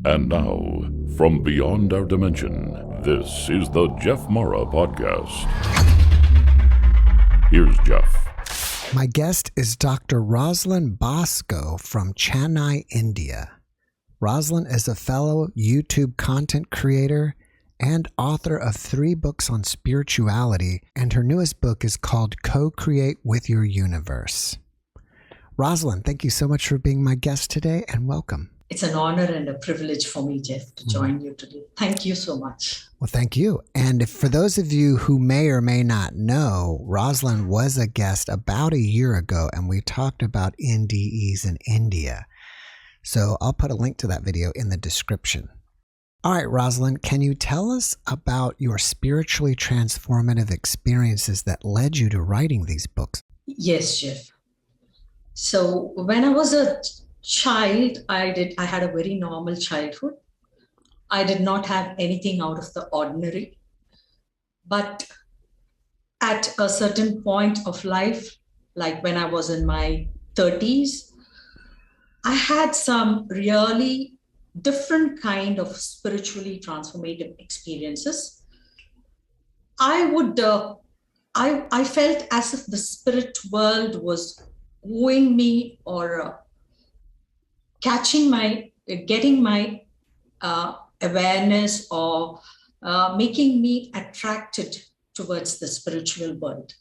And now, from beyond our dimension, this is the JeffMara podcast. Here's Jeff. My guest is Dr. Rosaline Bosco from Channai, India. Rosaline is a fellow YouTube content creator and author of 3 books on spirituality, and her newest book is called Co-Create with Your Universe. Rosaline, thank you so much for being my guest today, and welcome. It's an honor and a privilege for me, Jeff, to join you today. Thank you so much. Well, thank you. And for those of you who may or may not know, Rosaline was a guest about a year ago, and we talked about NDEs in India. So I'll put a link to that video in the description. All right, Rosaline, can you tell us about your spiritually transformative experiences that led you to writing these books? Yes, Jeff. So when I was a child, I had a very normal childhood. I did not have anything out of the ordinary. But at a certain point of life, like when I was in my 30s, I had some really different kind of spiritually transformative experiences. I felt as if the spirit world was wooing me or getting my awareness or making me attracted towards the spiritual world.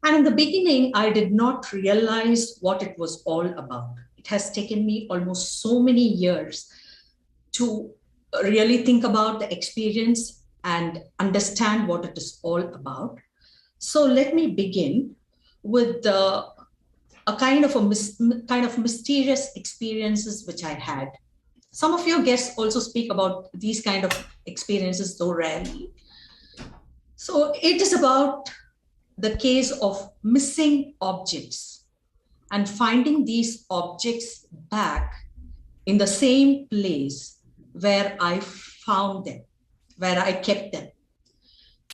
And in the beginning, I did not realize what it was all about. It has taken me almost so many years to really think about the experience and understand what it is all about. So let me begin with a kind of mysterious experiences which I had. Some of your guests also speak about these kind of experiences, though rarely. So it is about the case of missing objects and finding these objects back in the same place where I found them, where I kept them.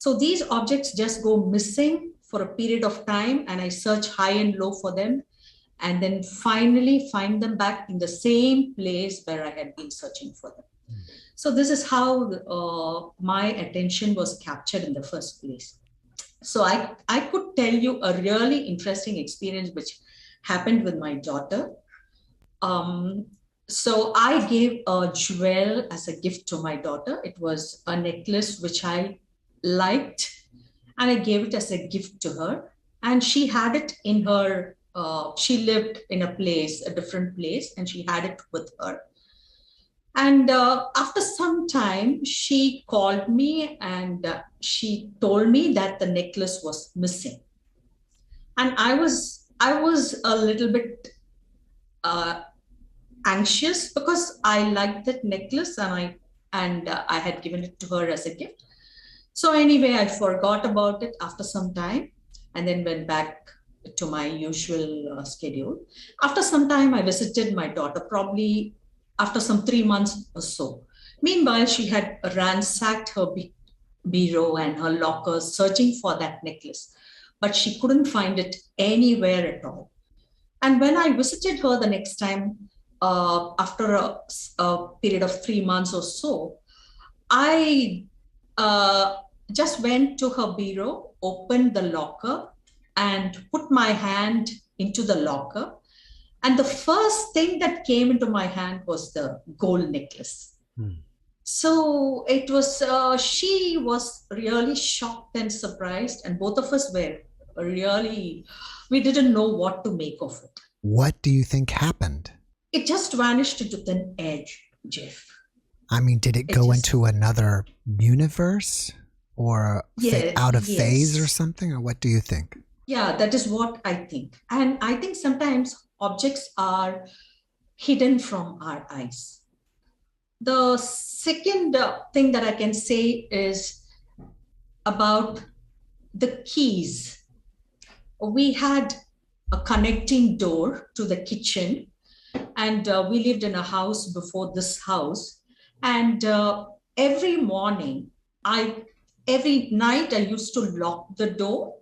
So these objects just go missing for a period of time, and I search high and low for them, and then finally find them back in the same place where I had been searching for them. So this is how my attention was captured in the first place. So I could tell you a really interesting experience which happened with my daughter. So I gave a jewel as a gift to my daughter. It was a necklace which I liked, and I gave it as a gift to her. And she had it in her, she lived in a different place, and she had it with her. And after some time, she called me and she told me that the necklace was missing. And I was a little bit anxious because I liked that necklace and I had given it to her as a gift. So anyway, I forgot about it after some time and then went back to my usual schedule. After some time, I visited my daughter, probably after some 3 months or so. Meanwhile, she had ransacked her bureau and her lockers searching for that necklace, but she couldn't find it anywhere at all. And when I visited her the next time, after a period of 3 months or so, I just went to her bureau, opened the locker, and put my hand into the locker. And the first thing that came into my hand was the gold necklace. So it was, she was really shocked and surprised, and both of us were really, we didn't know what to make of it. What do you think happened? It just vanished into thin air, Jeff. I mean, did it go into another universe or out of phase or something? Or what do you think? Yeah, that is what I think. And I think sometimes objects are hidden from our eyes. The second thing that I can say is about the keys. We had a connecting door to the kitchen, and we lived in a house before this house. And every night I used to lock the door.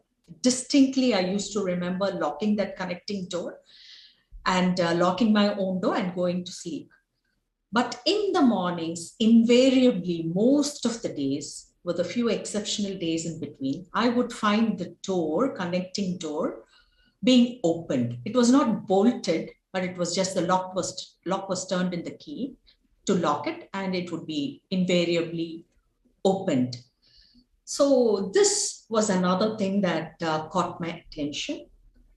Distinctly, I used to remember locking that connecting door and locking my own door and going to sleep. But in the mornings, invariably, most of the days, with a few exceptional days in between, I would find the connecting door, being opened. It was not bolted, but it was just the lock was turned in the key to lock it, and it would be invariably opened. So this was another thing that caught my attention.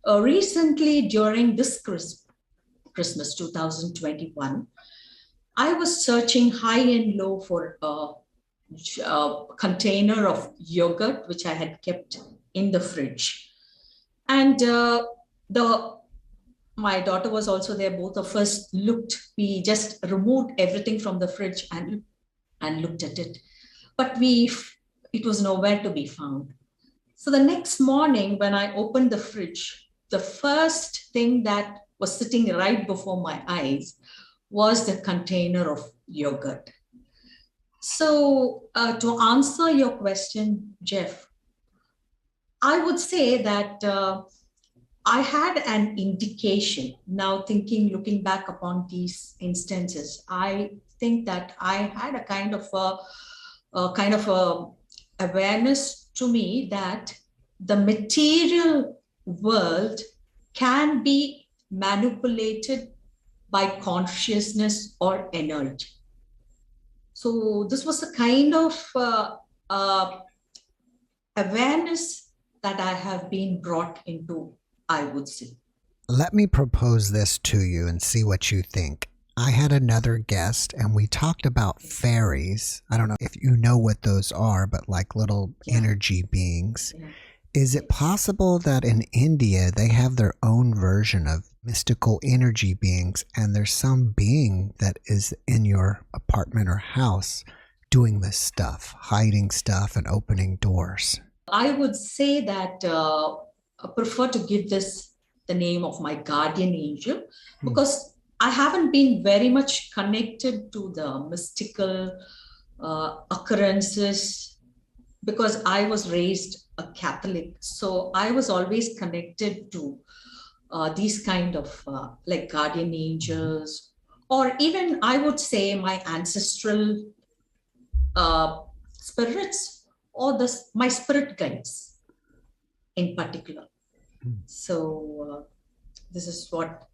Recently, during this Christmas 2021, I was searching high and low for a container of yogurt, which I had kept in the fridge. And my daughter was also there. Both of us we just removed everything from the fridge and looked at it. But it was nowhere to be found. So the next morning, when I opened the fridge, the first thing that was sitting right before my eyes was the container of yogurt. So to answer your question, Jeff, I would say that I had an indication. Now looking back upon these instances, I think that I had a kind of a awareness to me that the material world can be manipulated by consciousness or energy. So this was a kind of awareness that I have been brought into, I would say. Let me propose this to you and see what you think. I had another guest and we talked about fairies. I don't know if you know what those are, but like little energy beings. Yeah. Is it possible that in India they have their own version of mystical energy beings, and there's some being that is in your apartment or house doing this stuff, hiding stuff and opening doors? I would say that I prefer to give this the name of my guardian angel, because I haven't been very much connected to the mystical occurrences, because I was raised a Catholic. So I was always connected to these kind of like guardian angels, or even I would say my ancestral spirits, or my spirit guides in particular. So this is what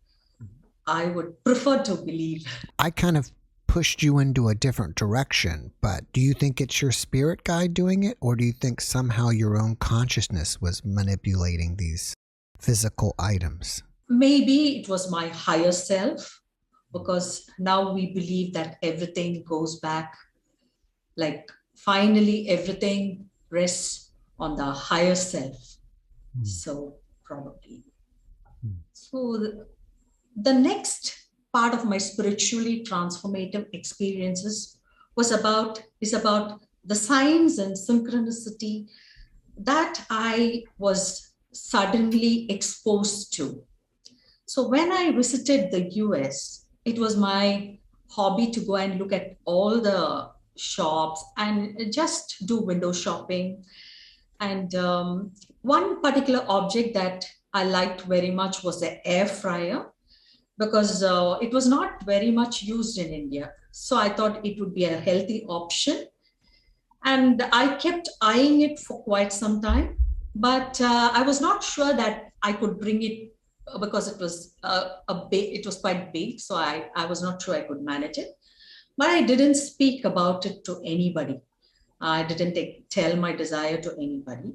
I would prefer to believe. I kind of pushed you into a different direction, but do you think it's your spirit guide doing it, or do you think somehow your own consciousness was manipulating these physical items? Maybe it was my higher self, because now we believe that everything goes back, like finally everything rests on the higher self. So probably. So the next part of my spiritually transformative experiences is about the signs and synchronicity that I was suddenly exposed to. So when I visited the US, it was my hobby to go and look at all the shops and just do window shopping. And one particular object that I liked very much was the air fryer, because it was not very much used in India. So I thought it would be a healthy option. And I kept eyeing it for quite some time, but I was not sure that I could bring it, because it was it was quite big. So I was not sure I could manage it, but I didn't speak about it to anybody. I didn't tell my desire to anybody.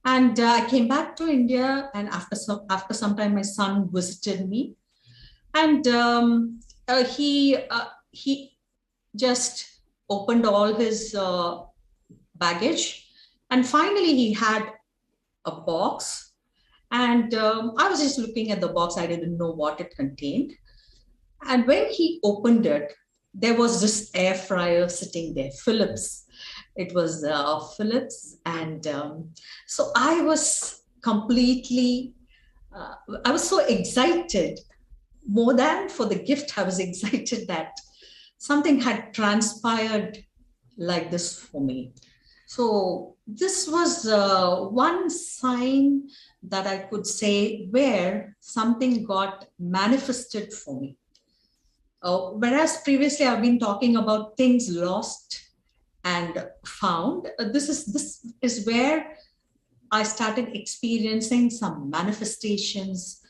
And I came back to India, and after some time, my son visited me, and he just opened all his baggage, and finally he had a box, and I was just looking at the box. I didn't know what it contained, and when he opened it, there was this air fryer sitting there, Philips. It was Philips, and so I was completely, I was so excited. More than for the gift, I was excited that something had transpired like this for me. So this was one sign that I could say where something got manifested for me. Whereas previously I've been talking about things lost and found. This is where I started experiencing some manifestations.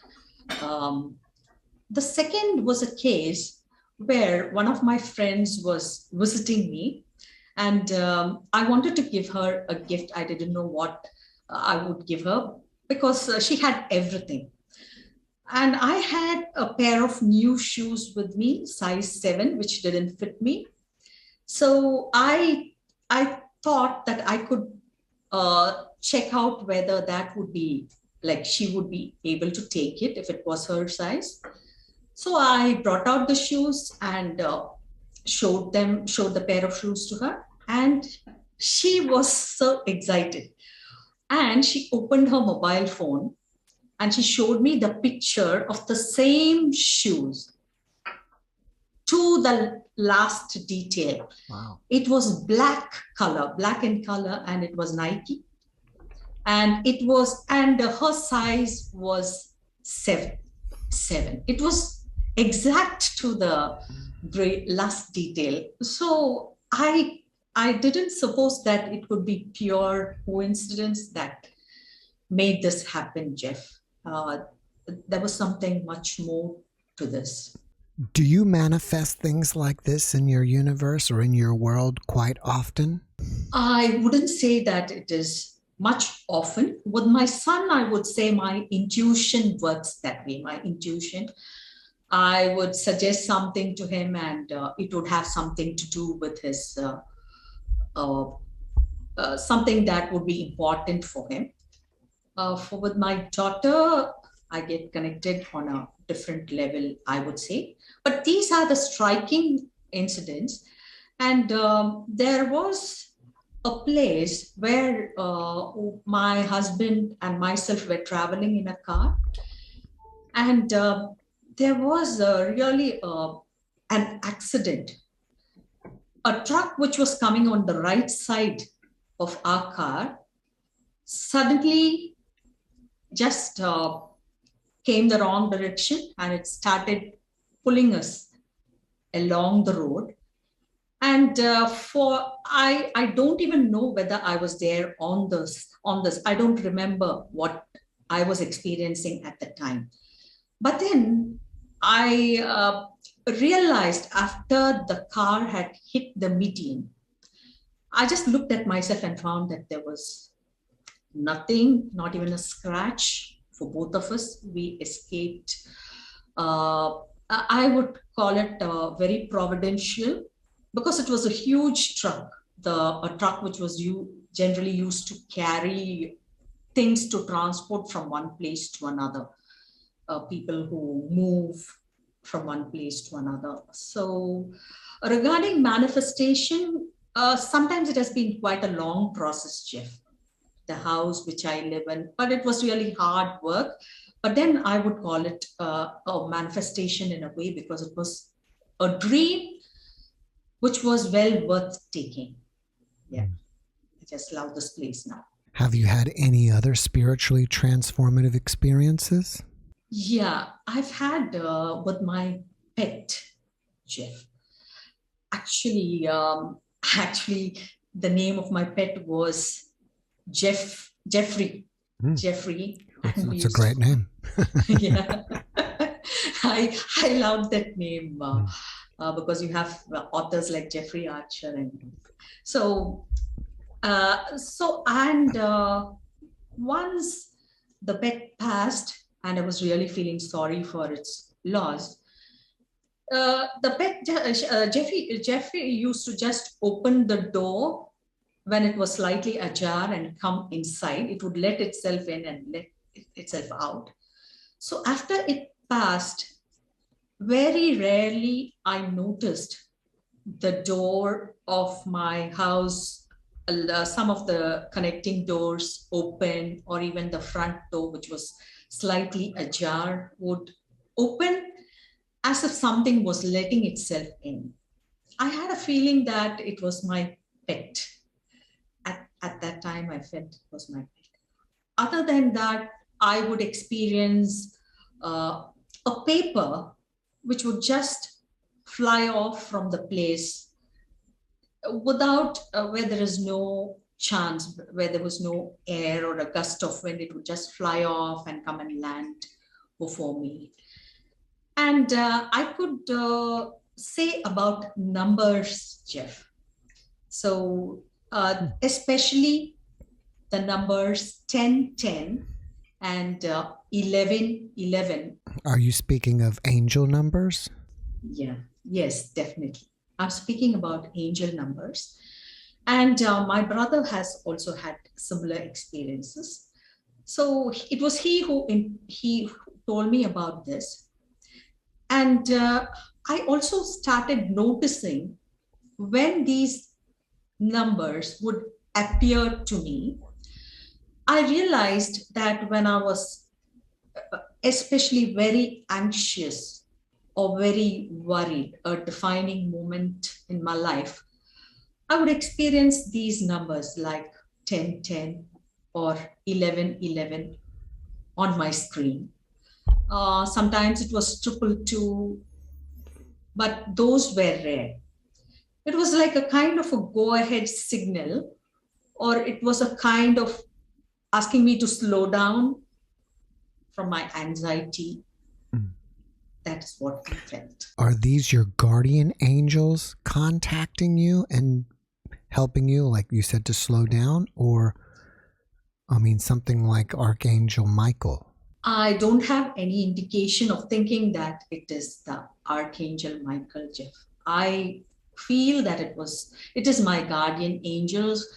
The second was a case where one of my friends was visiting me, and I wanted to give her a gift. I didn't know what I would give her because she had everything. And I had a pair of new shoes with me, size 7, which didn't fit me. So I thought that I could check out whether that would be like she would be able to take it if it was her size. So I brought out the shoes and showed the pair of shoes to her, and she was so excited. And she opened her mobile phone and she showed me the picture of the same shoes to the last detail. Wow. It was black in color, and it was Nike. And her size was 7. It was exact to the last detail. So I didn't suppose that it could be pure coincidence that made this happen, Jeff. There was something much more to this. Do you manifest things like this in your universe or in your world quite often? I wouldn't say that it is much often. With my son, I would say my intuition works that way. My intuition, I would suggest something to him, and it would have something to do with his something that would be important for him. With my daughter, I get connected on a different level, I would say. But these are the striking incidents. And there was a place where my husband and myself were traveling in a car. And there was really an accident. A truck which was coming on the right side of our car suddenly just came the wrong direction, and it started pulling us along the road. And I don't even know whether I was there on this. I don't remember what I was experiencing at the time. But then I realized after the car had hit the median, I just looked at myself and found that there was nothing, not even a scratch for both of us. We escaped. I would call it very providential, because it was a huge truck, a truck which was generally used to carry things to transport from one place to another, people who move from one place to another. So regarding manifestation, sometimes it has been quite a long process, Jeff. The house which I live in, but it was really hard work. But then I would call it a manifestation in a way, because it was a dream which was well worth taking. Yeah, I just love this place now. Have you had any other spiritually transformative experiences? Yeah, I've had with my pet, Jeff. Actually, the name of my pet was Jeffrey. Jeffrey. That's a great name. Yeah. I love that name because you have authors like Jeffrey Archer, and so once the pet passed, and I was really feeling sorry for its loss. The pet Jeffrey used to just open the door when it was slightly ajar and come inside. It would let itself in and let itself out. So after it passed, very rarely I noticed the door of my house, some of the connecting doors open, or even the front door, which was slightly ajar, would open as if something was letting itself in. I had a feeling that it was my pet. At that time, I felt it was my pet. Other than that, I would experience a paper which would just fly off from the place without, where there is no chance, where there was no air or a gust of wind. It would just fly off and come and land before me. And I could say about numbers, Jeff. So especially the numbers 1010 and 1111. Are you speaking of angel numbers? Yeah, yes, definitely. I'm speaking about angel numbers. And my brother has also had similar experiences. So it was he told me about this. And I also started noticing when these numbers would appear to me. I realized that when I was especially very anxious or very worried, a defining moment in my life, I would experience these numbers like 1010 or 1111 on my screen. Sometimes it was 222, but those were rare. It was like a kind of a go-ahead signal, or it was a kind of asking me to slow down from my anxiety. That is what I felt. Are these your guardian angels contacting you and helping you, like you said, to slow down? Or, I mean, something like Archangel Michael? I don't have any indication of thinking that it is the Archangel Michael, Jeff. I feel that it is my guardian angels,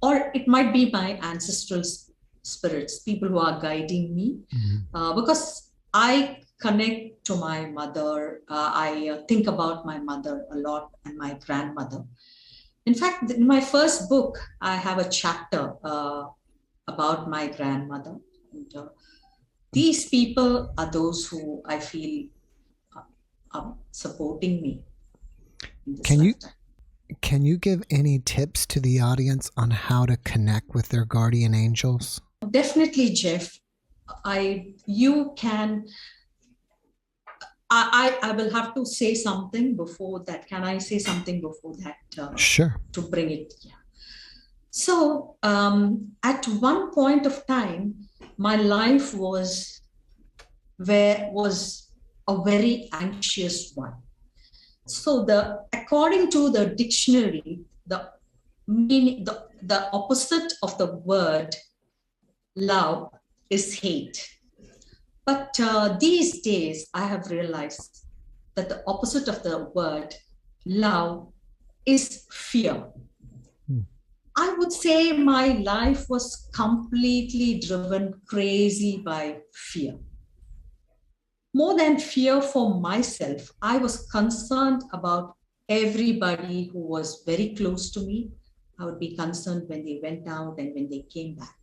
or it might be my ancestral spirits, people who are guiding me, because I connect to my mother. I think about my mother a lot and my grandmother. In fact, in my first book, I have a chapter about my grandmother. And, these people are those who I feel are supporting me. Can you give any tips to the audience on how to connect with their guardian angels? Definitely, Jeff. I will have to say something before that. Can I say something before that? Sure. To bring it. Yeah. So at one point of time, my life was a very anxious one. So according to the dictionary, the meaning, the opposite of the word love is hate. But these days, I have realized that the opposite of the word love is fear. I would say my life was completely driven crazy by fear. More than fear for myself, I was concerned about everybody who was very close to me. I would be concerned when they went out and when they came back.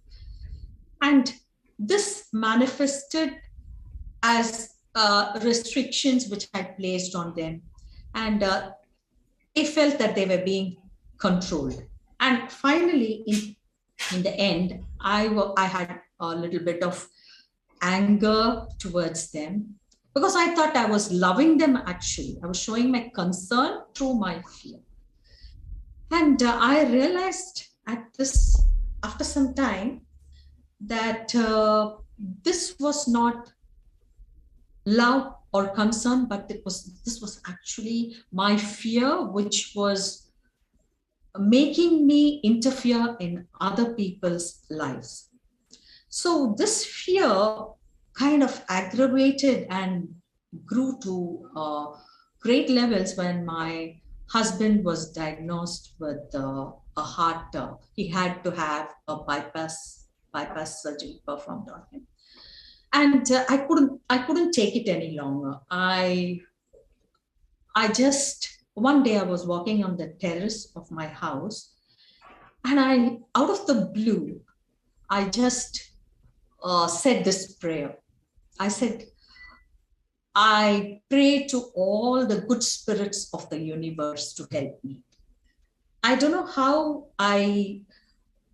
And this manifested as restrictions which I placed on them. And they felt that they were being controlled. And finally, in the end, I had a little bit of anger towards them, because I thought I was loving them. Actually, I was showing my concern through my fear. And I realized after some time that this was not love or concern, but this was actually my fear, which was making me interfere in other people's lives. So this fear kind of aggravated and grew to great levels when my husband was diagnosed with a heart. He had to have a bypass surgery performed on him, and I couldn't take it any longer. One day I was walking on the terrace of my house, and out of the blue, I just said this prayer. I said, I pray to all the good spirits of the universe to help me. I don't know how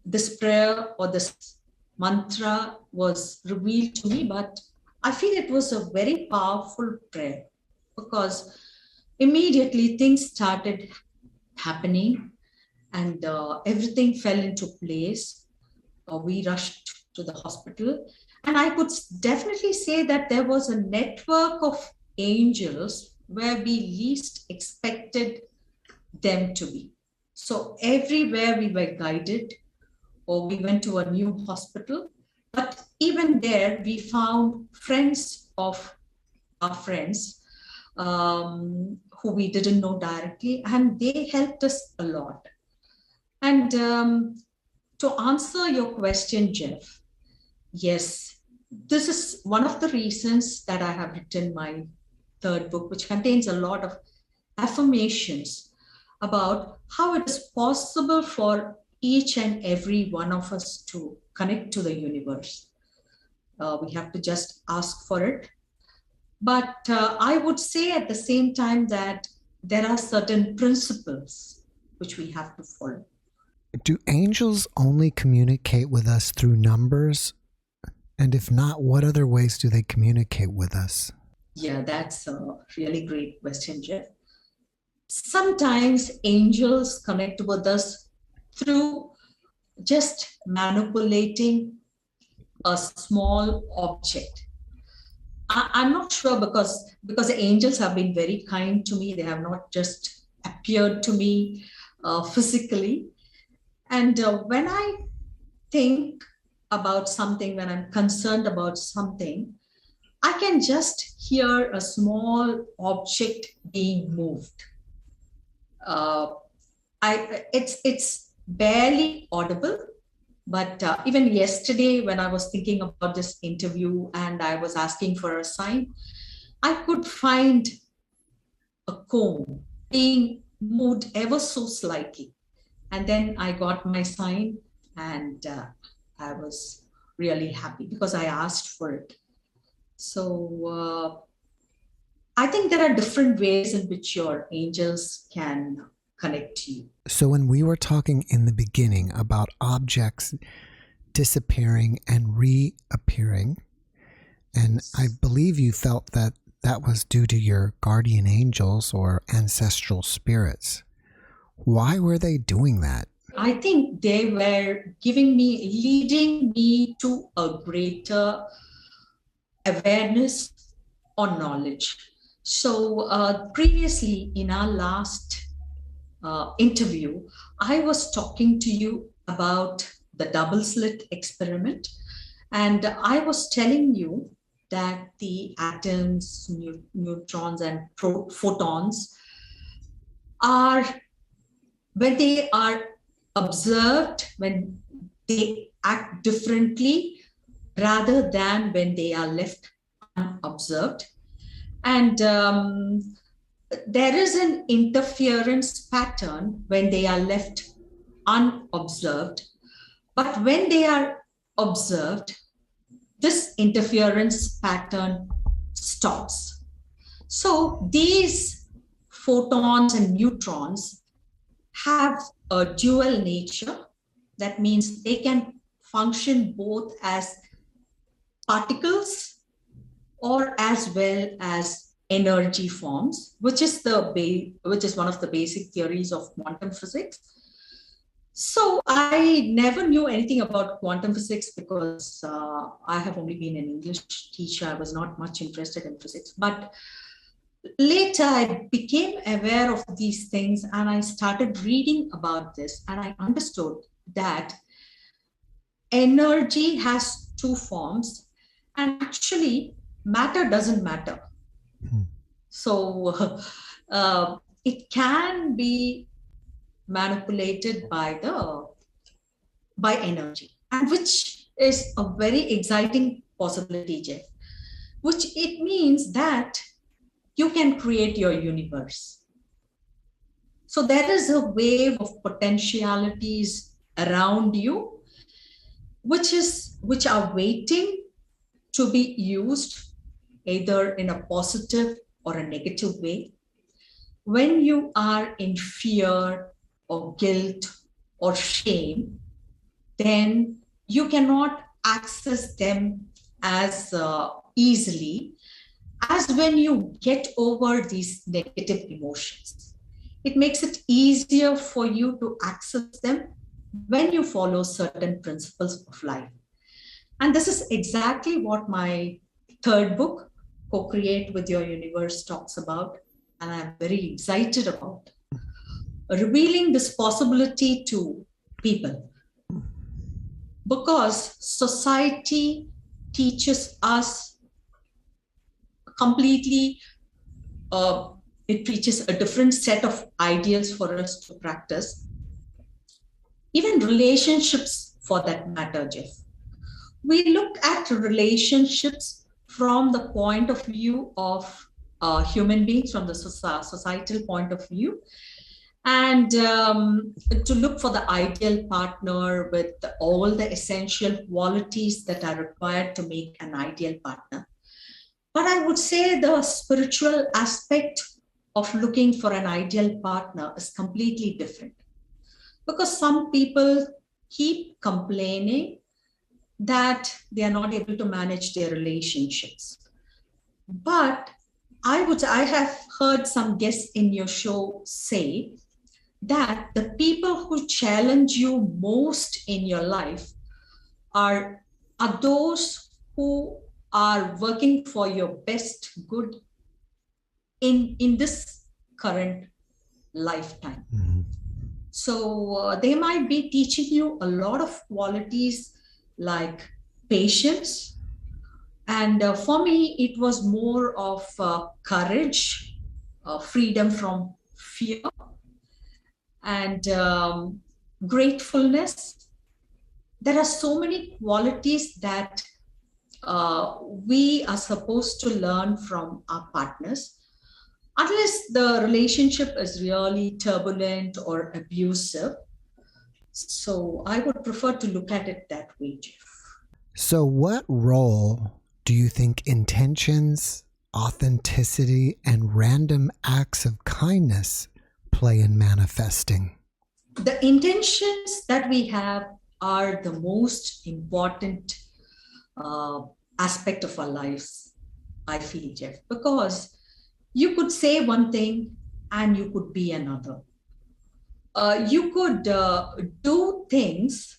this prayer or this mantra was revealed to me, but I feel it was a very powerful prayer, because Immediately things started happening, and everything fell into place. We rushed to the hospital, and I could definitely say that there was a network of angels where we least expected them to be. So everywhere we were guided, or we went to a new hospital, but even there we found friends of our friends, who we didn't know directly, and they helped us a lot. And to answer your question, Jeff, yes, this is one of the reasons that I have written my third book, which contains a lot of affirmations about how it is possible for each and every one of us to connect to the universe. We have to just ask for it. But I would say at the same time that there are certain principles which we have to follow. Do angels only communicate with us through numbers? And if not, what other ways do they communicate with us? Yeah, that's a really great question, Jeff. Sometimes angels connect with us through just manipulating a small object. I'm not sure, because the angels have been very kind to me. They have not just appeared to me physically. And when I think about something, when I'm concerned about something, I can just hear a small object being moved. It's barely audible. But even yesterday, when I was thinking about this interview and I was asking for a sign, I could find a comb being moved ever so slightly. And then I got my sign, and I was really happy because I asked for it. So I think there are different ways in which your angels can connect to you. So when we were talking in the beginning about objects disappearing and reappearing, and I believe you felt that that was due to your guardian angels or ancestral spirits. Why were they doing that? I think they were leading me to a greater awareness or knowledge. So previously in our last interview, I was talking to you about the double slit experiment. And I was telling you that the atoms, neutrons, and photons are, when they are observed, when they act differently rather than when they are left unobserved. And there is an interference pattern when they are left unobserved. But when they are observed, this interference pattern stops. So these photons and neutrons have a dual nature. That means they can function both as particles or as well as energy forms, which is one of the basic theories of quantum physics. So I never knew anything about quantum physics because I have only been an English teacher. I was not much interested in physics. But later I became aware of these things and I started reading about this, and I understood that energy has two forms, and actually matter doesn't matter. So it can be manipulated by energy, and which is a very exciting possibility, Jeff, which it means that you can create your universe. So there is a wave of potentialities around you, which are waiting to be used either in a positive or a negative way. When you are in fear or guilt or shame, then you cannot access them as easily. as when you get over these negative emotions. It makes it easier for you to access them when you follow certain principles of life. And this is exactly what my third book, Co-Create with Your Universe, talks about. And I'm very excited about revealing this possibility to people, because society teaches us completely, it teaches a different set of ideals for us to practice. Even relationships, for that matter, Jeff. We look at relationships from the point of view of human beings, from the societal point of view, and to look for the ideal partner with all the essential qualities that are required to make an ideal partner. But I would say the spiritual aspect of looking for an ideal partner is completely different, because some people keep complaining that they are not able to manage their relationships. But I have heard some guests in your show say that the people who challenge you most in your life are those who are working for your best good in this current lifetime. Mm-hmm. So they might be teaching you a lot of qualities like patience. And for me, it was more of courage, freedom from fear, and gratefulness. There are so many qualities that we are supposed to learn from our partners, unless the relationship is really turbulent or abusive. So I would prefer to look at it that way, Jeff. So what role do you think intentions, authenticity, and random acts of kindness play in manifesting? The intentions that we have are the most important aspect of our lives, I feel, Jeff, because you could say one thing and you could be another. You could do things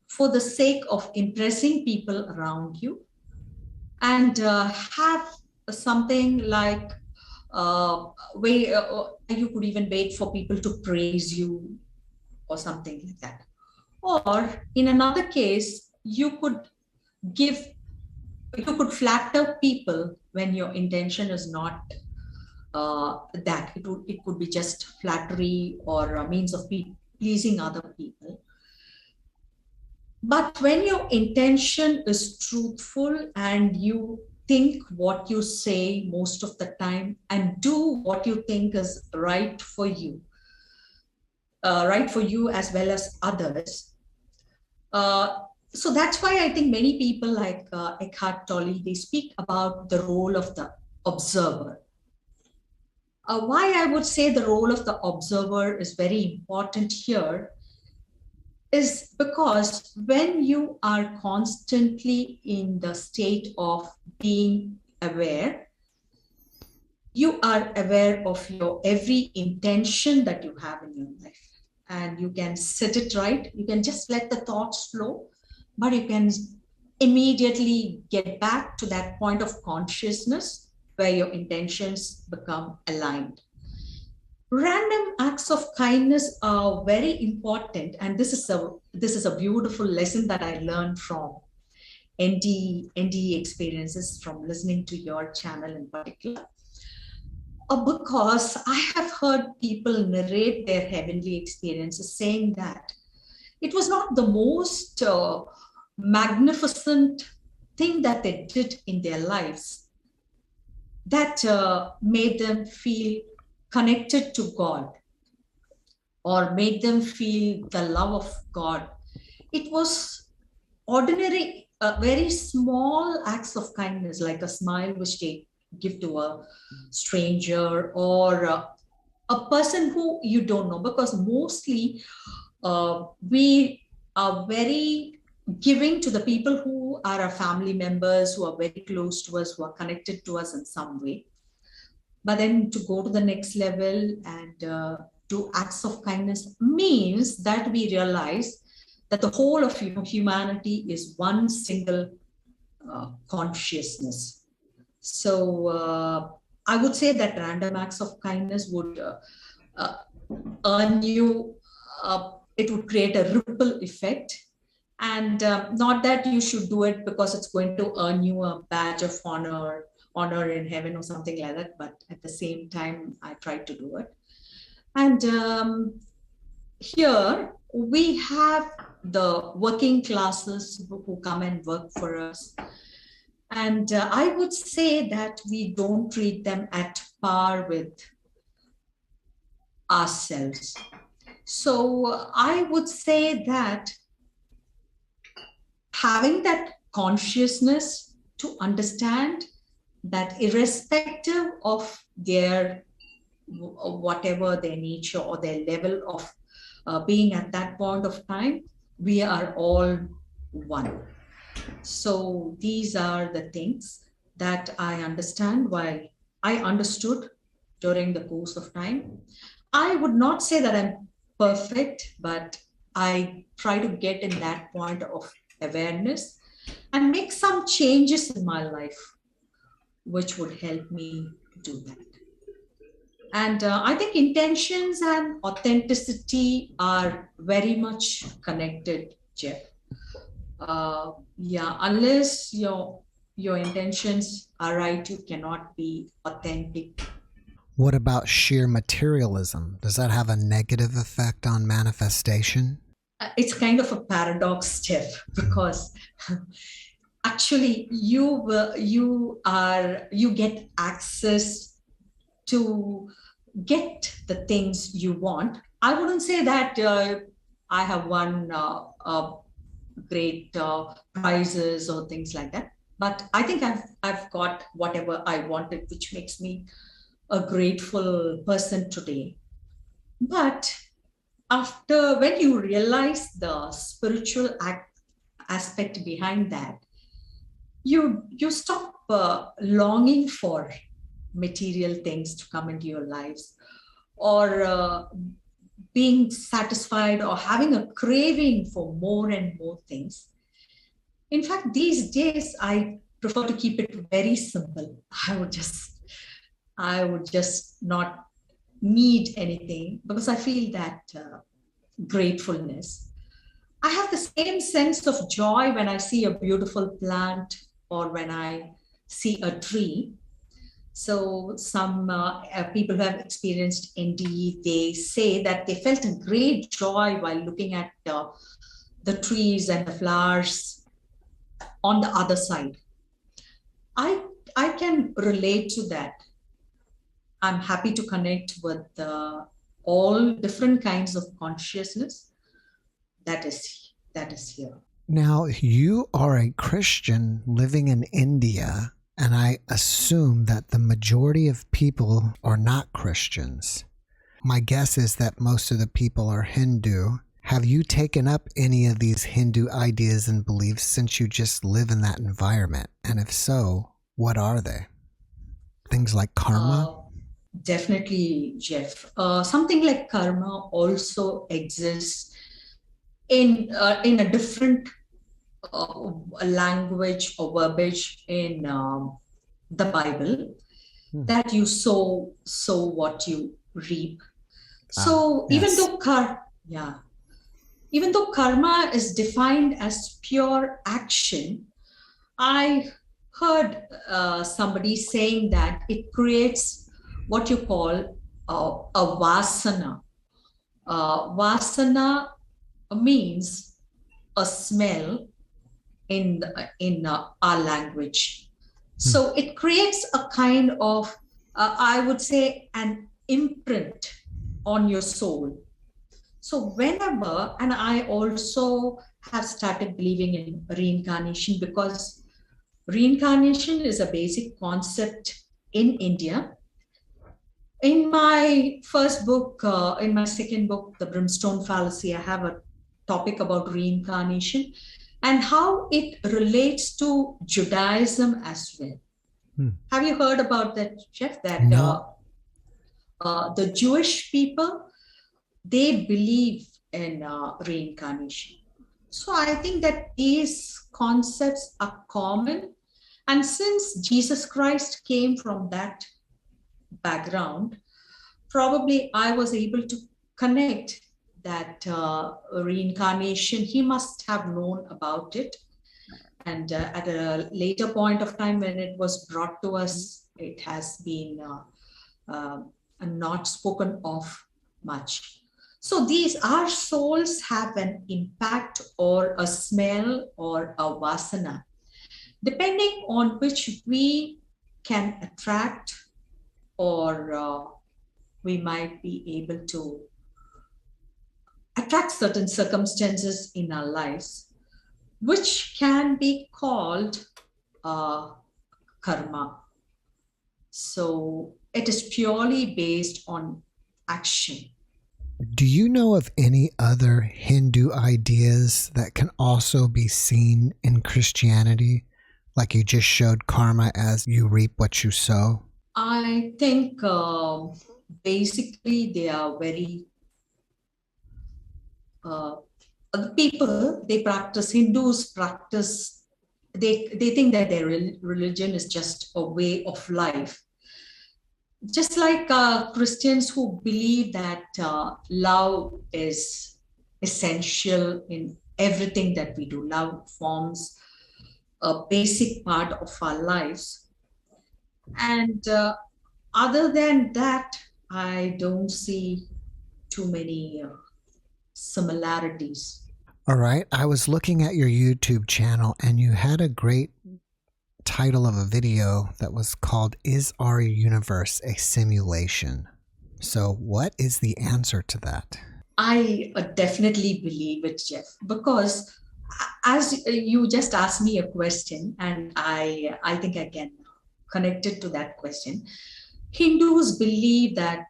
for the sake of impressing people around you, and have something like you could even wait for people to praise you or something like that. Or in another case, you could flatter people when your intention is not that. It could be just flattery or a means of pleasing other people. But when your intention is truthful and you think what you say most of the time and do what you think is right for you as well as others. So that's why I think many people like Eckhart Tolle, they speak about the role of the observer. Why I would say the role of the observer is very important here is because when you are constantly in the state of being aware, you are aware of your every intention that you have in your life, and you can set it right. You can just let the thoughts flow, but you can immediately get back to that point of consciousness where your intentions become aligned. Random acts of kindness are very important, and this is a beautiful lesson that I learned from NDE experiences, from listening to your channel in particular. Because I have heard people narrate their heavenly experiences saying that it was not the most magnificent thing that they did in their lives that made them feel connected to God or made them feel the love of God. It was ordinary, very small acts of kindness, like a smile which they give to a stranger or a person who you don't know, because mostly we are very giving to the people who are our family members, who are very close to us, who are connected to us in some way. But then to go to the next level and do acts of kindness means that we realize that the whole of humanity is one single consciousness. So I would say that random acts of kindness would earn you, it would create a ripple effect. And not that you should do it because it's going to earn you a badge of honor in heaven or something like that. But at the same time, I try to do it. And here we have the working classes who come and work for us. And I would say that we don't treat them at par with ourselves. So I would say that having that consciousness to understand that irrespective of their whatever their nature or their level of being at that point of time, we are all one. So these are the things that I understand, while I understood during the course of time. I would not say that I'm perfect, but I try to get in that point of awareness and make some changes in my life, which would help me do that. And I think intentions and authenticity are very much connected, Jeff. Unless your intentions are right, you cannot be authentic. What about sheer materialism? Does that have a negative effect on manifestation? It's kind of a paradox, Jeff, because actually you get access to get the things you want. I wouldn't say that I have won great prizes or things like that, but I think I've got whatever I wanted, which makes me a grateful person today. But when you realize the spiritual aspect behind that, you stop longing for material things to come into your lives, or being satisfied or having a craving for more and more things. In fact, these days, I prefer to keep it very simple. I would just not need anything, because I feel that gratefulness. I have the same sense of joy when I see a beautiful plant or when I see a tree. So some people who have experienced NDE, they say that they felt a great joy while looking at the trees and the flowers on the other side. I can relate to that. I'm happy to connect with all different kinds of consciousness that is here. Now, you are a Christian living in India, and I assume that the majority of people are not Christians. My guess is that most of the people are Hindu. Have you taken up any of these Hindu ideas and beliefs since you just live in that environment? And if so, what are they? Things like karma? Definitely, Jeff. Something like karma also exists in a different language or verbiage in the Bible, that you sow what you reap. So yes. even though karma is defined as pure action, I heard somebody saying that it creates what you call a vasana. Vasana means a smell in our language. So it creates a kind of, I would say, an imprint on your soul. So whenever, and I also have started believing in reincarnation, because reincarnation is a basic concept in India. In my first book, in my second book, The Brimstone Fallacy, I have a topic about reincarnation. and how it relates to Judaism as well. Have you heard about that, Jeff? That No. The Jewish people, they believe in reincarnation. So I think that these concepts are common. And since Jesus Christ came from that background, probably I was able to connect that reincarnation. He must have known about it. And at a later point of time when it was brought to us, it has been not spoken of much. So our souls have an impact or a smell or a vasana, depending on which we can attract or we might be able to attract certain circumstances in our lives, which can be called karma. So it is purely based on action. Do you know of any other Hindu ideas that can also be seen in Christianity? Like you just showed karma as you reap what you sow? I think basically they are very, the people, Hindus practice, they think that their religion is just a way of life. Just like Christians who believe that love is essential in everything that we do. Love forms a basic part of our lives. And other than that, I don't see too many similarities. All right. I was looking at your YouTube channel and you had a great title of a video that was called "Is Our Universe a Simulation?" So what is the answer to that? I definitely believe it, Jeff, because as you just asked me a question, and I think I can connect it to that question. Hindus believe that,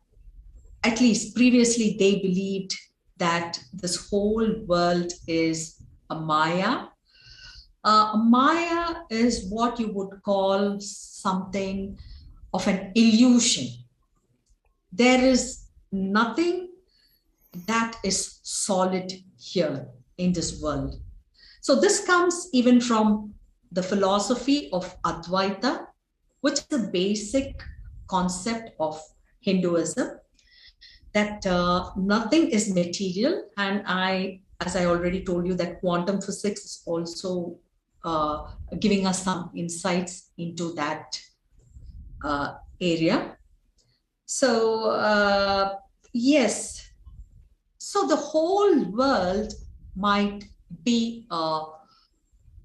at least previously, they believed that this whole world is a Maya. Maya is what you would call something of an illusion. There is nothing that is solid here in this world. So this comes even from the philosophy of Advaita, which is a basic concept of Hinduism, that nothing is material. And as I already told you, that quantum physics is also giving us some insights into that area. So yes, so the whole world might be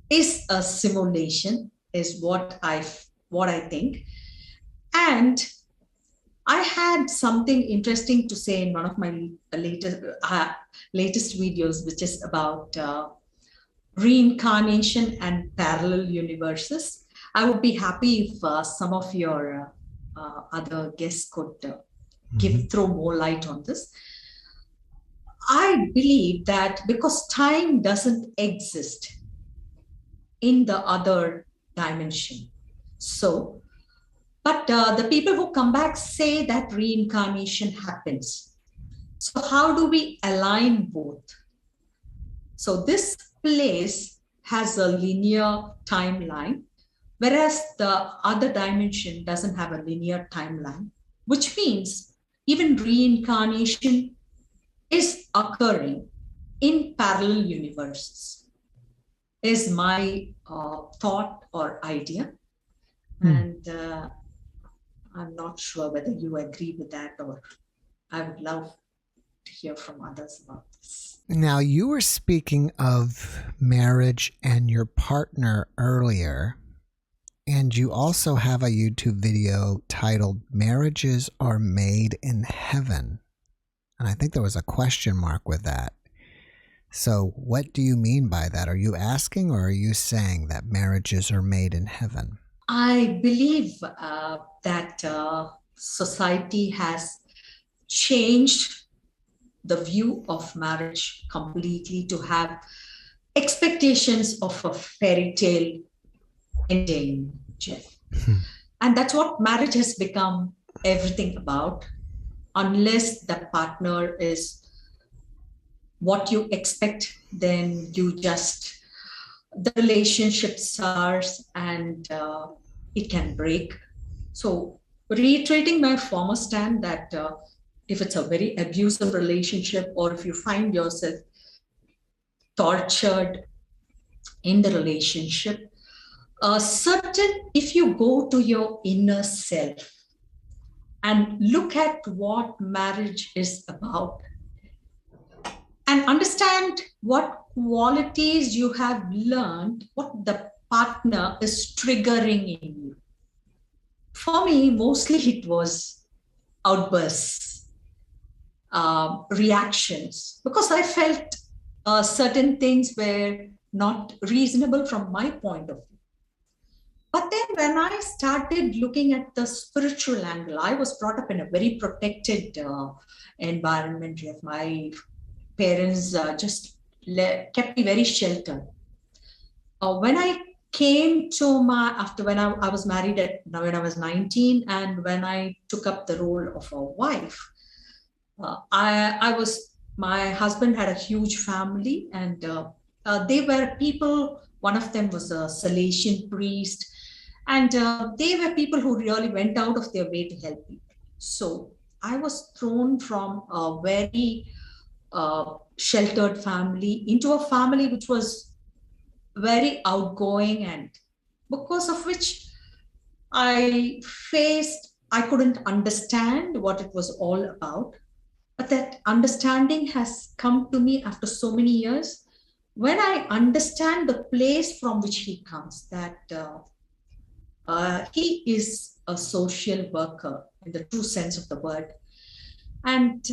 is a simulation, is what I think. And I had something interesting to say in one of my latest videos, which is about reincarnation and parallel universes. I would be happy if some of your other guests could throw more light on this. I believe that because time doesn't exist in the other dimension. So, but the people who come back say that reincarnation happens. So how do we align both? So this place has a linear timeline, whereas the other dimension doesn't have a linear timeline, which means even reincarnation is occurring in parallel universes, is my thought or idea. And I'm not sure whether you agree with that, or I would love to hear from others about this. Now, you were speaking of marriage and your partner earlier, and you also have a YouTube video titled "Marriages Are Made in Heaven." And I think there was a question mark with that. So what do you mean by that? Are you asking, or are you saying that marriages are made in heaven? I believe that society has changed the view of marriage completely to have expectations of a fairy tale ending, Jeff. And that's what marriage has become everything about, unless the partner is what you expect, then the relationship sours and it can break. So reiterating my former stand that if it's a very abusive relationship, or if you find yourself tortured in the relationship, if you go to your inner self and look at what marriage is about and understand what qualities you have learned, what the partner is triggering in you. For me, mostly it was outbursts, reactions, because I felt certain things were not reasonable from my point of view. But then when I started looking at the spiritual angle, I was brought up in a very protected environment. My parents just kept me very sheltered. When I came to when I was married when I was 19, and when I took up the role of a wife, my husband had a huge family, and they were people. One of them was a Salesian priest, and they were people who really went out of their way to help people. So I was thrown from a very sheltered family into a family which was very outgoing, and because of which I couldn't understand what it was all about. But that understanding has come to me after so many years, when I understand the place from which he comes, that he is a social worker in the true sense of the word. And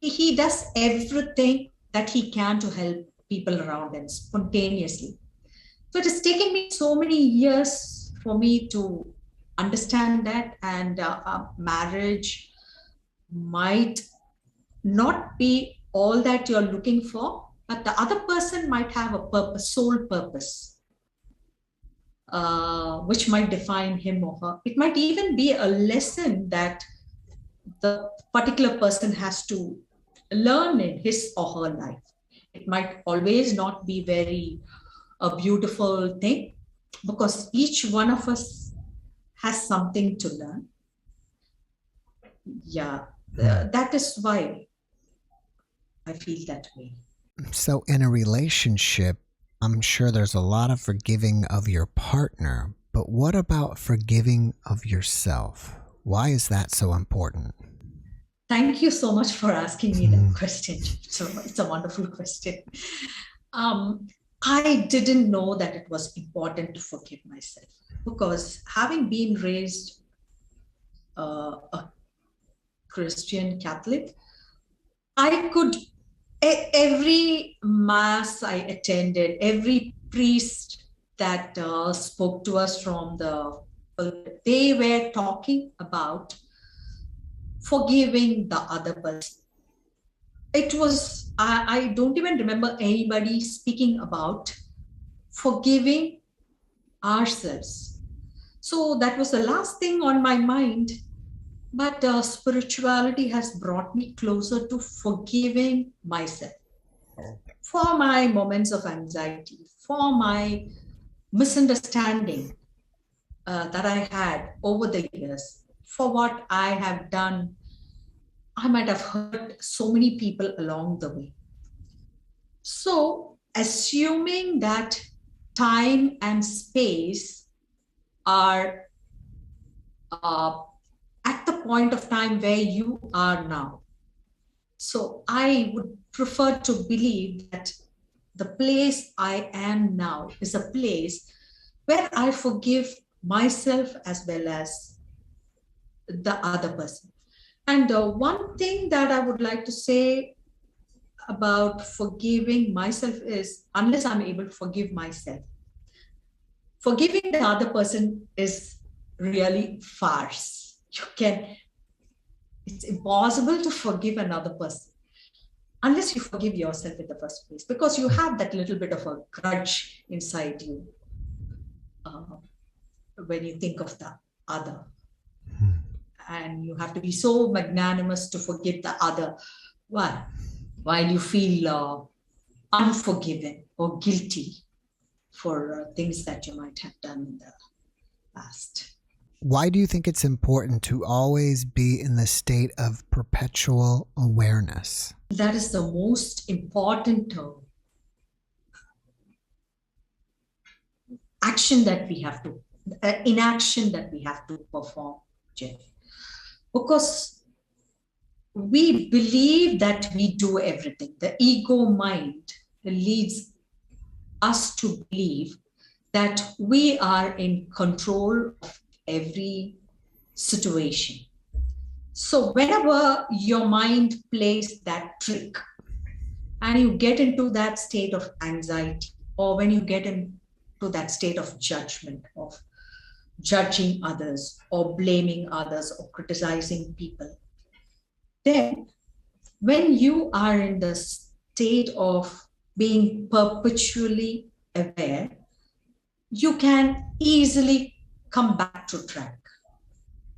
he does everything that he can to help people around him spontaneously. So it has taken me so many years for me to understand that, and marriage might not be all that you're looking for, but the other person might have a purpose, sole purpose, which might define him or her. It might even be a lesson that the particular person has to learn in his or her life. It might always not be a beautiful thing, because each one of us has something to learn. Yeah, that is why I feel that way. So in a relationship, I'm sure there's a lot of forgiving of your partner, but what about forgiving of yourself? Why is that so important? Thank you so much for asking me that question. So it's a wonderful question. I didn't know that it was important to forgive myself, because having been raised a Christian Catholic, every mass I attended, every priest that spoke to us they were talking about forgiving the other person. It was, I don't even remember anybody speaking about forgiving ourselves. So that was the last thing on my mind. But spirituality has brought me closer to forgiving myself for my moments of anxiety, for my misunderstanding that I had over the years, for what I have done. I might have hurt so many people along the way. So, assuming that time and space are at the point of time where you are now. So I would prefer to believe that the place I am now is a place where I forgive myself as well as the other person. And one thing that I would like to say about forgiving myself is, unless I'm able to forgive myself, forgiving the other person is really farce. It's impossible to forgive another person. unless you forgive yourself in the first place, because you have that little bit of a grudge inside you when you think of the other. And you have to be so magnanimous to forgive the other. Why? While you feel unforgiven or guilty for things that you might have done in the past. Why do you think it's important to always be in the state of perpetual awareness? That is the most important action that we have to, inaction that we have to perform, Jeff. Because we believe that we do everything. The ego mind leads us to believe that we are in control of every situation. So whenever your mind plays that trick and you get into that state of anxiety, or when you get into that state of judgment, of judging others or blaming others or criticizing people, then when you are in the state of being perpetually aware, you can easily come back to track.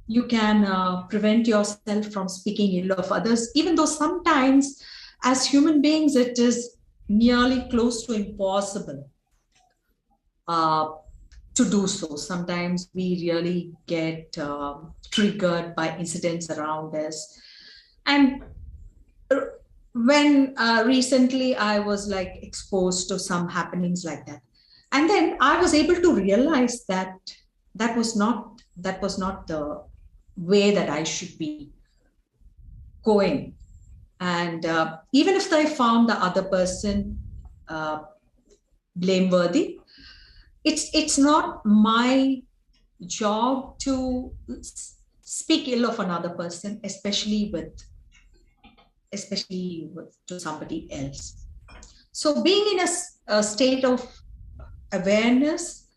You can prevent yourself from speaking ill of others, even though sometimes as human beings it is nearly close to impossible to do so. Sometimes we really get triggered by incidents around us. And when recently I was like exposed to some happenings like that, and then I was able to realize that that was not the way that I should be going. And even if I found the other person blameworthy, it's not my job to speak ill of another person, especially to somebody else. So being in a state of awareness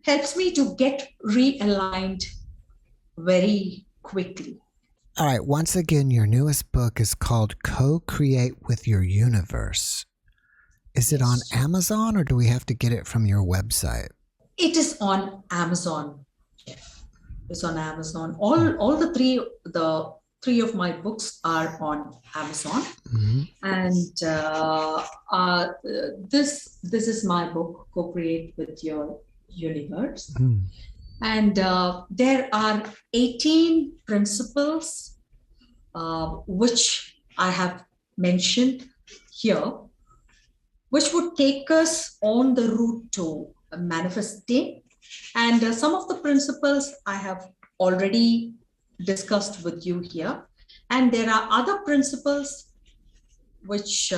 helps me to get realigned very quickly. All right. Once again, your newest book is called Co-Create with Your Universe. Is it on Amazon, or do we have to get it from your website? It is on Amazon, Jeff. It's on Amazon. All the three of my books are on Amazon. Mm-hmm. And this is my book, Co-Create with Your Universe. Mm. And there are 18 principles which I have mentioned here, which would take us on the route to manifesting. And some of the principles I have already discussed with you here. And there are other principles which,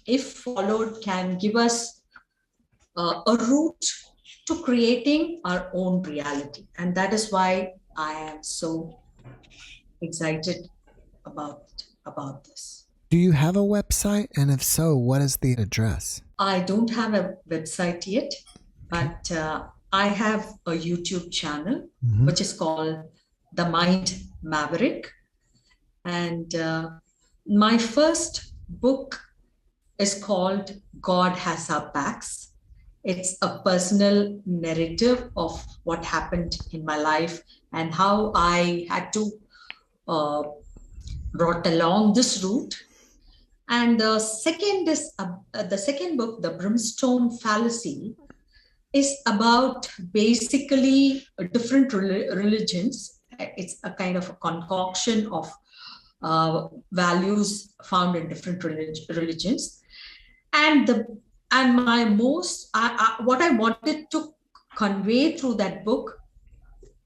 if followed, can give us a route to creating our own reality. And that is why I am so excited about this. Do you have a website? And if so, what is the address? I don't have a website yet, but I have a YouTube channel, which is called The Mind Maverick. And my first book is called God Has Our Backs. It's a personal narrative of what happened in my life and how I had to brought along this route. And the second book, The Brimstone Fallacy, is about basically different religions. It's a kind of a concoction of values found in different religions. And what I wanted to convey through that book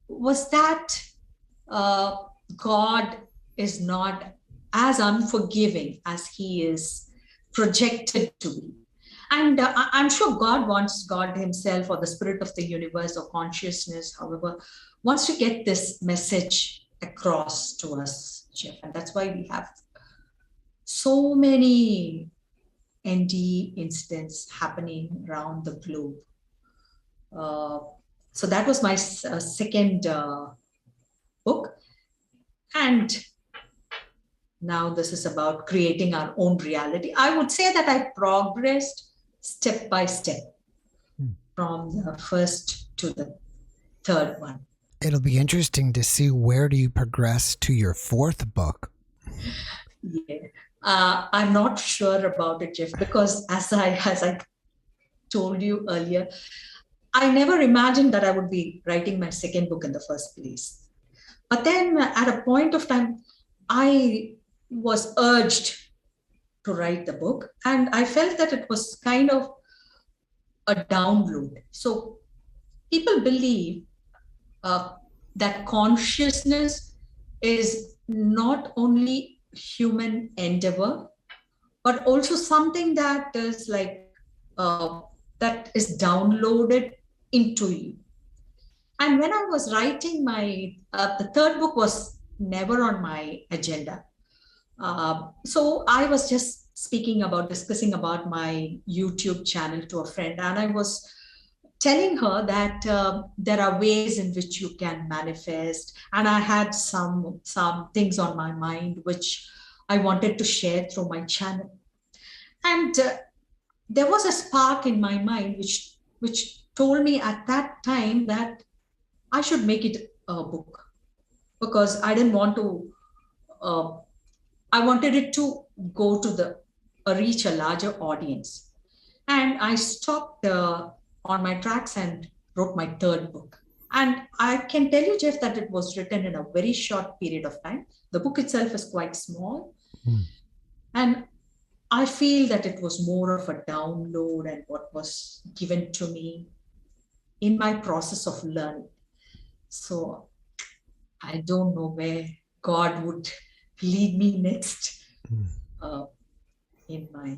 was that God is not as unforgiving as he is projected to be. And I'm sure God himself, or the spirit of the universe, or consciousness, however, wants to get this message across to us, Jeff. And that's why we have so many NDE incidents happening around the globe. So that was my second book. And now this is about creating our own reality. I would say that I progressed step by step from the first to the third one. It'll be interesting to see where do you progress to your fourth book. Yeah. I'm not sure about it, Jeff, because as I told you earlier, I never imagined that I would be writing my second book in the first place. But then at a point of time, I was urged to write the book, and I felt that it was kind of a download. So people believe that consciousness is not only human endeavor, but also something that is that is downloaded into you. And when I was writing my, the third book was never on my agenda. So I was just discussing about my YouTube channel to a friend. And I was telling her that there are ways in which you can manifest. And I had some things on my mind, which I wanted to share through my channel. And there was a spark in my mind, which told me at that time that I should make it a book, because I didn't want to, I wanted it to go to reach a larger audience. And I stopped on my tracks and wrote my third book. And I can tell you, Jeff, that it was written in a very short period of time. The book itself is quite small. And I feel that it was more of a download and what was given to me in my process of learning. So I don't know where God would lead me next in my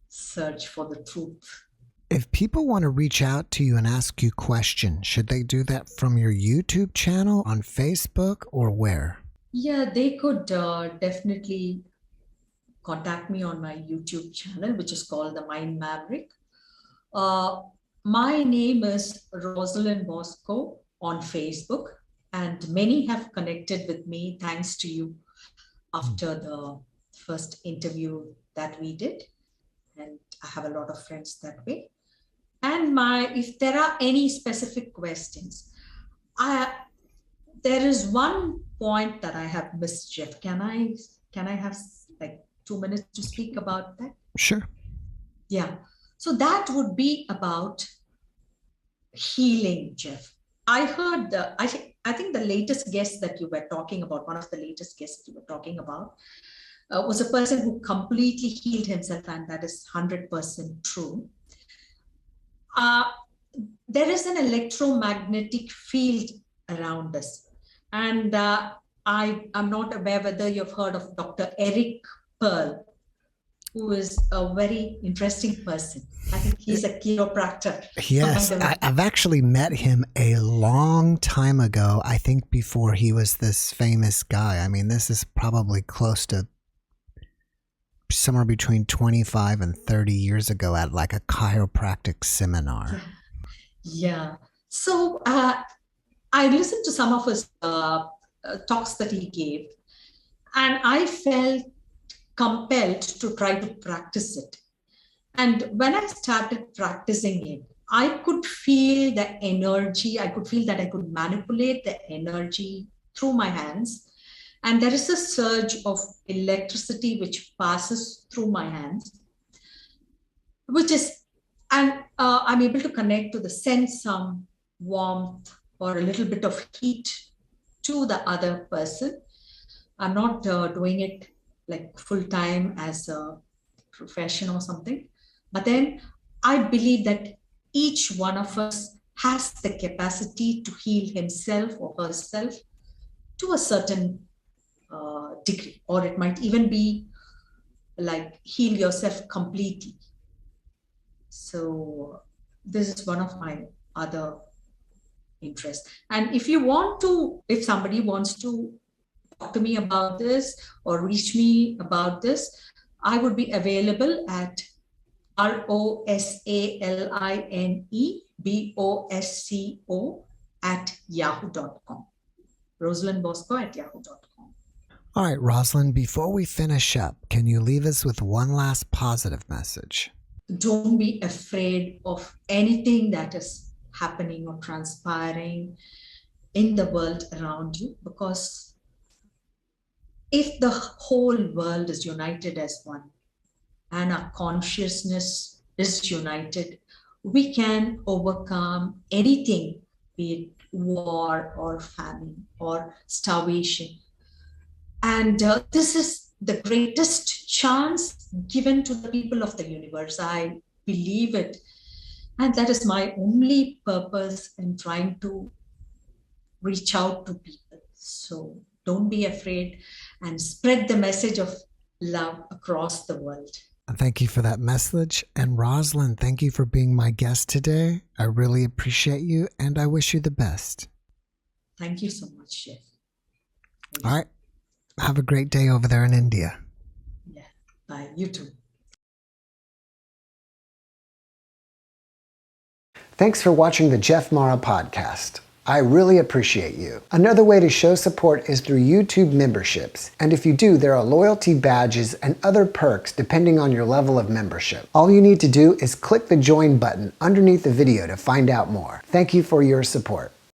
search for the truth. If people want to reach out to you and ask you questions, should they do that from your YouTube channel, on Facebook, or where? Yeah, they could definitely contact me on my YouTube channel, which is called The Mind Maverick. My name is Rosaline Bosco on Facebook, and many have connected with me thanks to you after the first interview that we did. And I have a lot of friends that way. And if there are any specific questions, there is one point that I have missed, Jeff. Can I have like 2 minutes to speak about that? Sure. Yeah. So that would be about healing, Jeff. I heard I think the latest guest that you were talking about, one of the latest guests you were talking about, was a person who completely healed himself, and that is 100% true. There is an electromagnetic field around us. And I'm not aware whether you've heard of Dr. Eric Pearl, who is a very interesting person. I think he's a chiropractor. Yes, I've actually met him a long time ago, I think before he was this famous guy. I mean, this is probably close to somewhere between 25 and 30 years ago at like a chiropractic seminar. Yeah. So I listened to some of his talks that he gave, and I felt compelled to try to practice it. And when I started practicing it, I could feel the energy. I could feel that I could manipulate the energy through my hands. And there is a surge of electricity which passes through my hands, and I'm able to connect to sense some warmth or a little bit of heat to the other person. I'm not doing it like full time as a profession or something, but then I believe that each one of us has the capacity to heal himself or herself to a certain degree, or it might even be like heal yourself completely. So this is one of my other interests. And if somebody wants to talk to me about this or reach me about this, I would be available at ROSALINEBOSCO @yahoo.com. Rosaline Bosco @yahoo.com. All right, Rosaline, before we finish up, can you leave us with one last positive message? Don't be afraid of anything that is happening or transpiring in the world around you, because if the whole world is united as one and our consciousness is united, we can overcome anything, be it war or famine or starvation. And this is the greatest chance given to the people of the universe. I believe it. And that is my only purpose in trying to reach out to people. So don't be afraid and spread the message of love across the world. Thank you for that message. And Rosaline, thank you for being my guest today. I really appreciate you and I wish you the best. Thank you so much, Jeff. All right. Have a great day over there in India. Yeah. Bye. You too. Thanks for watching the JeffMara podcast. I really appreciate you. Another way to show support is through YouTube memberships. And if you do, there are loyalty badges and other perks depending on your level of membership. All you need to do is click the join button underneath the video to find out more. Thank you for your support.